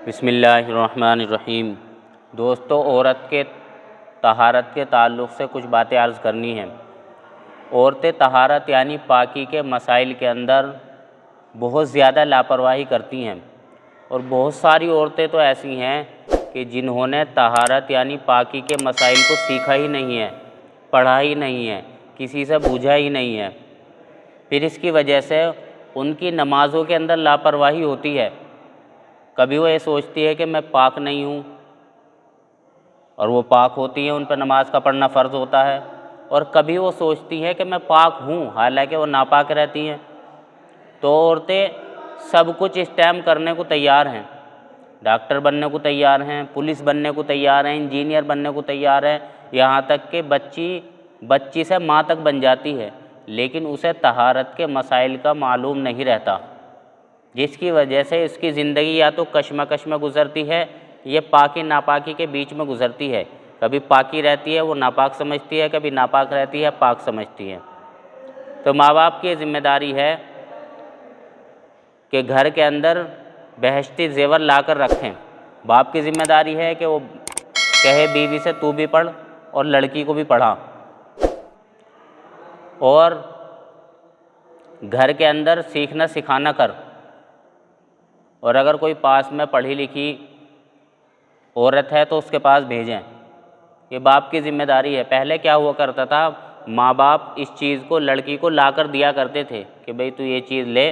बिस्मिल्लाहिर्रहमानिर्रहीम। दोस्तों, औरत के तहारत के ताल्लुक़ से कुछ बातें अर्ज़ करनी हैं। औरतें तहारत यानी पाकी के मसाइल के अंदर बहुत ज़्यादा लापरवाही करती हैं और बहुत सारी औरतें तो ऐसी हैं कि जिन्होंने तहारत यानी पाकी के मसाइल को सीखा ही नहीं है, पढ़ा ही नहीं है, किसी से पूछा ही नहीं है। फिर इसकी वजह से उनकी नमाज़ों के अंदर लापरवाही होती है। कभी वो ये सोचती है कि मैं पाक नहीं हूँ और वो पाक होती हैं, उन पर नमाज का पढ़ना फ़र्ज़ होता है, और कभी वो सोचती है कि मैं पाक हूँ, हालांकि वो नापाक रहती हैं। तो औरतें सब कुछ इस टाइम करने को तैयार हैं, डॉक्टर बनने को तैयार हैं, पुलिस बनने को तैयार हैं, इंजीनियर बनने को तैयार हैं, यहाँ तक कि बच्ची से माँ तक बन जाती है, लेकिन उसे तहारत के मसाइल का मालूम नहीं रहता, जिसकी वजह से इसकी ज़िंदगी या तो कश्मकश में गुज़रती है, ये पाकी नापाकी के बीच में गुज़रती है। कभी पाकी रहती है वो नापाक समझती है, कभी नापाक रहती है पाक समझती है। तो माँ बाप की ज़िम्मेदारी है कि घर के अंदर बहश्ती ज़ेवर ला कर रखें। बाप की ज़िम्मेदारी है कि वो कहे बीवी से तू भी पढ़ और लड़की को भी पढ़ा, और घर के अंदर सीखना सिखाना कर। और अगर कोई पास में पढ़ी लिखी औरत है तो उसके पास भेजें, ये बाप की ज़िम्मेदारी है। पहले क्या हुआ करता था, माँ बाप इस चीज़ को लड़की को ला कर दिया करते थे कि भाई तू ये चीज़ ले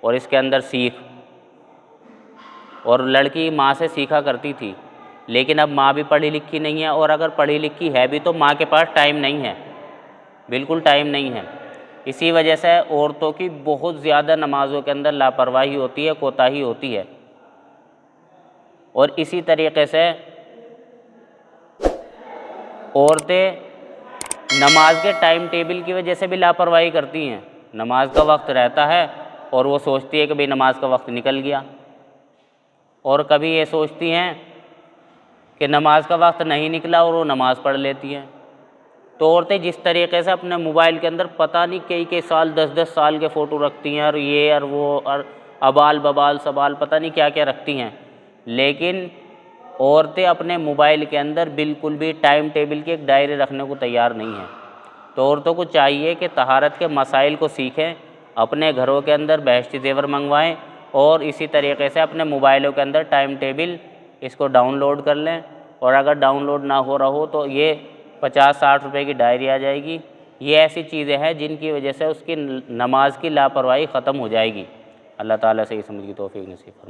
और इसके अंदर सीख, और लड़की माँ से सीखा करती थी। लेकिन अब माँ भी पढ़ी लिखी नहीं है, और अगर पढ़ी लिखी है भी तो माँ के पास टाइम नहीं है, बिल्कुल टाइम नहीं है। इसी वजह से औरतों की बहुत ज़्यादा नमाज़ों के अंदर लापरवाही होती है, कोताही होती है। और इसी तरीक़े से औरतें नमाज के टाइम टेबल की वजह से भी लापरवाही करती हैं। नमाज का वक्त रहता है और वो सोचती है कि भाई नमाज का वक्त निकल गया, और कभी ये सोचती हैं कि नमाज का वक्त नहीं निकला और वो नमाज़ पढ़ लेती हैं। तो औरतें जिस तरीक़े से अपने मोबाइल के अंदर पता नहीं कई साल 10-10 साल के फ़ोटो रखती हैं, और ये और वो और अबाल बबाल सबाल पता नहीं क्या क्या रखती हैं, लेकिन औरतें अपने मोबाइल के अंदर बिल्कुल भी टाइम टेबल की एक डायरी रखने को तैयार नहीं हैं। तो औरतों को चाहिए कि तहारत के मसाइल को सीखें, अपने घरों के अंदर बहश्ती ज़ेवर मंगवाएं, और इसी तरीक़े से अपने मोबाइलों के अंदर टाइम टेबल इसको डाउनलोड कर लें। और अगर डाउनलोड ना हो रहा हो तो ये 50-60 रुपए की डायरी आ जाएगी। ये ऐसी चीज़ें हैं जिनकी वजह से उसकी नमाज की लापरवाही ख़त्म हो जाएगी। अल्लाह ताला से ये समझ की तौफ़ीक़ नसीब फरमाए।